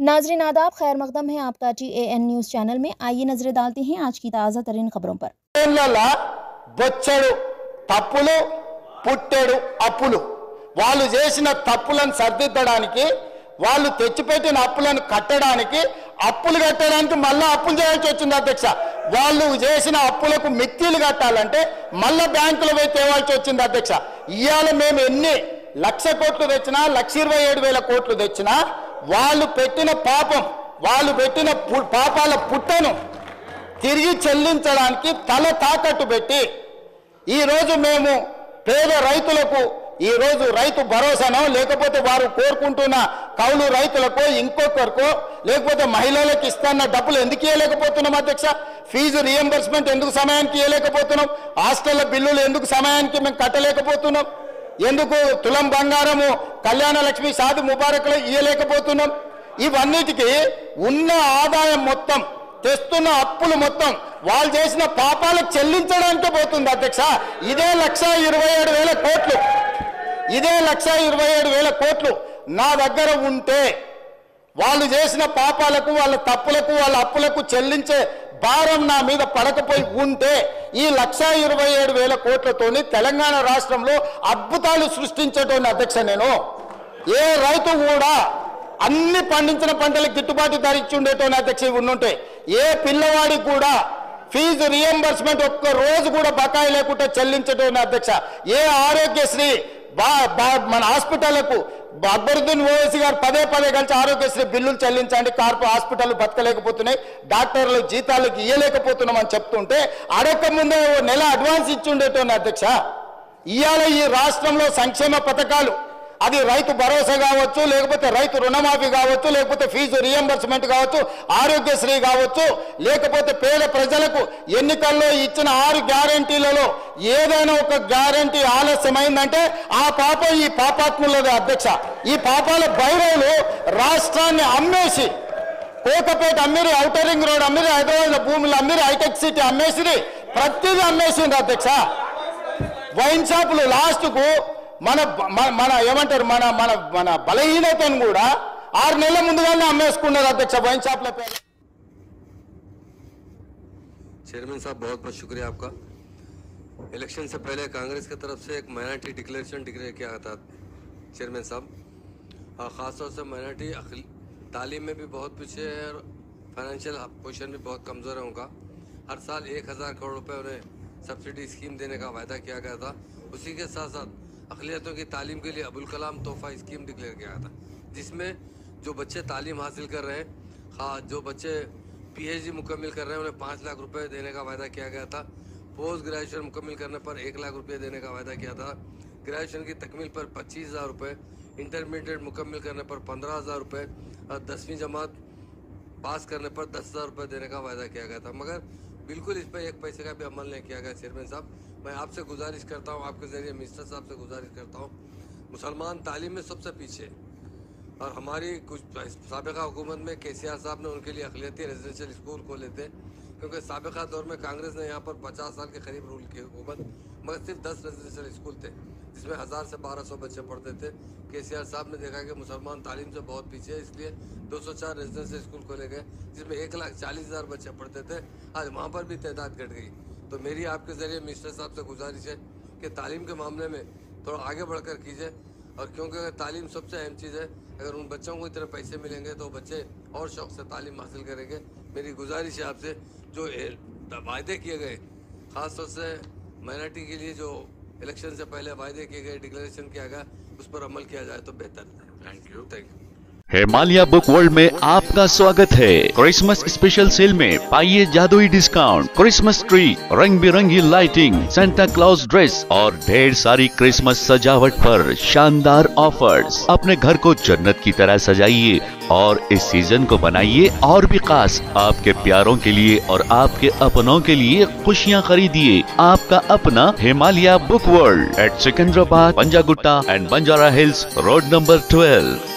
नाजरीन आदाब, खैर मकदम है आपका TAN न्यूज़ चैनल में। आइए नजरें डालते हैं आज की ताज़ा तरीन खबरों पर। బొచ్చడు తప్పులు పుట్టెడు అప్పులు వాళ్ళు చేసిన తప్పులను సరిదిద్దడానికి, వాళ్ళు తెచ్చిపెట్టిన అప్పులను కట్టడానికి, అప్పులు కట్టడానికి మళ్ళీ అప్పులు చేయాల్సి వచ్చింది అధ్యక్ష. వాళ్ళు చేసిన అప్పులకు మిత్తిలు కట్టాలంటే మళ్ళీ బ్యాంకులో పోయి తేవాల్సి వచ్చింది అధ్యక్ష. ఇవాళ మేము ఎన్ని 1,00,000 కోట్లు తెచ్చినా, 1,27,000 కోట్లు తెచ్చినా వాళ్ళు పెట్టిన పాపం, వాళ్ళు పెట్టిన పాపాల పుట్టను తిరిగి చెల్లించడానికి తల తాకట్టు పెట్టి ఈరోజు మేము పేద రైతులకు ఈరోజు రైతు భరోసానో, లేకపోతే వారు కోరుకుంటున్న కౌలు రైతులకో, ఇంకొకరికో, లేకపోతే మహిళలకు ఇస్తున్న డబ్బులు ఎందుకు ఇవ్వలేకపోతున్నాం అధ్యక్ష? ఫీజు రియంబర్స్మెంట్ ఎందుకు సమయానికి ఇవ్వలేకపోతున్నాం? హాస్టల్ బిల్లులు ఎందుకు సమయానికి మేము కట్టలేకపోతున్నాం? ఎందుకు తులం బంగారము కళ్యాణ లక్ష్మి షాది ముబారక్లు ఇవ్వలేకపోతున్నాం? ఇవన్నిటికీ ఉన్న ఆదాయం మొత్తం, తెస్తున్న అప్పులు మొత్తం వాళ్ళు చేసిన పాపాలకు చెల్లించడానికే పోతుంది అధ్యక్ష. ఇదే 1,27,000 కోట్లు, ఇదే 1,27,000 కోట్లు నా దగ్గర ఉంటే వాళ్ళు చేసిన పాపాలకు, వాళ్ళ తప్పులకు, వాళ్ళ అప్పులకు చెల్లించే భారం నా మీద పడకపోయి ఉంటే ఈ 1,27,000 కోట్లతోని తెలంగాణ రాష్ట్రంలో అద్భుతాలు సృష్టించేటోని అధ్యక్ష. నేను ఏ రైతు కూడా అన్ని పండించిన పంటలకు గిట్టుబాటు ధర ఇచ్చి ఉండేటోని అధ్యక్ష ఉండుంటే, ఏ పిల్లవాడికి కూడా ఫీజు రియంబర్స్మెంట్ ఒక్క రోజు కూడా బకాయి లేకుండా చెల్లించటోని అధ్యక్ష. ఏ ఆరోగ్యశ్రీ మన హాస్పిటళ్లకు అక్బరుద్దీన్ ఓవైసీ గారు పదే కలిసి ఆరోగ్యశ్రీ బిల్లులు చెల్లించండి, కార్పొ హాస్పిటల్ బతకలేకపోతున్నాయి, డాక్టర్లు జీతాలకు ఇయ్యలేకపోతున్నాం అని చెప్తుంటే అడక్క ముందే నెల అడ్వాన్స్ ఇచ్చి ఉండేటోని అధ్యక్ష. ఇవాళ ఈ రాష్ట్రంలో సంక్షేమ పథకాలు, అది రైతు భరోసా కావచ్చు, లేకపోతే రైతు రుణమాఫీ కావచ్చు, లేకపోతే ఫీజు రియంబర్స్మెంట్ కావచ్చు, ఆరోగ్యశ్రీ కావచ్చు, లేకపోతే పేద ప్రజలకు ఎన్నికల్లో ఇచ్చిన 6 గ్యారంటీలలో ఏదైనా ఒక గ్యారంటీ ఆలస్యమైందంటే ఆ పాపం ఈ పాపాత్ములదే అధ్యక్ష. ఈ పాపాల భైరవులు రాష్ట్రాన్ని అమ్మేసి, కోకపేట అమ్మిరి, ఔటర్ రింగ్ రోడ్ అమ్మిరి, హైదరాబాద్ భూములు అమ్మిరి, హైటెక్ సిటీ అమ్మేసిరి, ప్రతిదీ అమ్మేసింది అధ్యక్ష. వైన్ షాపులు లాస్ట్కు మన మన ఏమంటారు మన మన మన బలహీనతను కూడా 6 నెలల ముందుగానే అమ్మేసుకున్నారు అధ్యక్ష వైన్ షాప్ల పేరు. चेयरमैन साहब बहुत बहुत शुक्रिया आपका। इलेक्शन से पहले कांग्रेस की तरफ से एक माइनॉरिटी डिक्लेरेशन डिक्लेयर किया था चेयरमैन साहब, और ख़ासतौर से माइनॉरिटी तालीम में भी बहुत पीछे है और फाइनेंशियल पोजीशन भी बहुत कमज़ोर है उनका। हर साल 1,000 करोड़ रुपए उन्हें सब्सिडी स्कीम देने का वायदा किया गया था। उसी के साथ साथ अक़लियतों की तालीम के लिए अबुल कलाम तोहफ़ा स्कीम डिक्लेयर किया था, जिसमें जो बच्चे तालीम हासिल कर रहे हैं, जो बच्चे PhD मुकम्मिल कर रहे हैं, उन्हें 5 लाख रुपए देने का वायदा किया गया था। पोस्ट ग्रेजुएशन मुकम्मिल करने पर 1 लाख रुपये देने का वायदा किया था। ग्रेजुएशन की तकमील पर 25,000 रुपये, इंटरमीडिएट मुकम्मिल करने पर 15,000 रुपये और 10वीं जमात पास करने पर 10,000 रुपये देने का वायदा किया गया था। मगर बिल्कुल इस पर 1 पैसे का भी अमल नहीं किया गया। चेयरमैन साहब, मैं आपसे गुजारिश करता हूँ, आपके ज़रिए मिनिस्टर साहब से गुजारिश करता हूँ, मुसलमान तालीम में सबसे पीछे, और हमारी कुछ साबिका हुकूमत में KCR साहब ने उनके लिए अक़लियती रेजिडेंशियल स्कूल खोले थे, क्योंकि साबिका दौर में कांग्रेस ने यहाँ पर 50 साल के करीब रूल की हुकूमत, मगर सिर्फ 10 रेजिडेंशियल स्कूल थे जिसमें 1000 से 1200 बच्चे पढ़ते थे। KCR साहब ने देखा कि मुसलमान तालीम से बहुत पीछे है, इसलिए 204 रेजिडेंशियल स्कूल खोले गए जिसमें 1,40,000 बच्चे पढ़ते थे। आज वहाँ पर भी तादाद घट गई। तो मेरी आपके ज़रिए मिनिस्टर साहब से गुजारिश है कि तालीम के मामले में थोड़ा आगे बढ़कर कीजिए, और क्योंकि अगर तालीम सबसे अहम चीज़ है, अगर उन बच्चों को इतने पैसे मिलेंगे तो बच्चे और शौक़ से तालीम हासिल करेंगे। मेरी गुजारिश है आपसे, जो वायदे किए गए, ख़ास तौर से माइनॉरिटी के लिए जो इलेक्शन से पहले वायदे किए गए, डिक्लेरेशन किया गया, उस पर अमल किया जाए तो बेहतर है। Thank you. Himalaya book world में आपका स्वागत है। क्रिसमस स्पेशल सेल में पाइए जादुई डिस्काउंट, क्रिसमस ट्री, रंग बिरंगी लाइटिंग, सेंटा क्लॉज ड्रेस और ढेर सारी क्रिसमस सजावट पर शानदार ऑफर्स। अपने घर को जन्नत की तरह सजाइए और इस सीजन को बनाइए और भी खास। आपके प्यारों के लिए और आपके अपनों के लिए खुशियाँ खरीदिए। आपका अपना Himalaya book world at Secunderabad, Panjagutta and Banjara hills road number 12।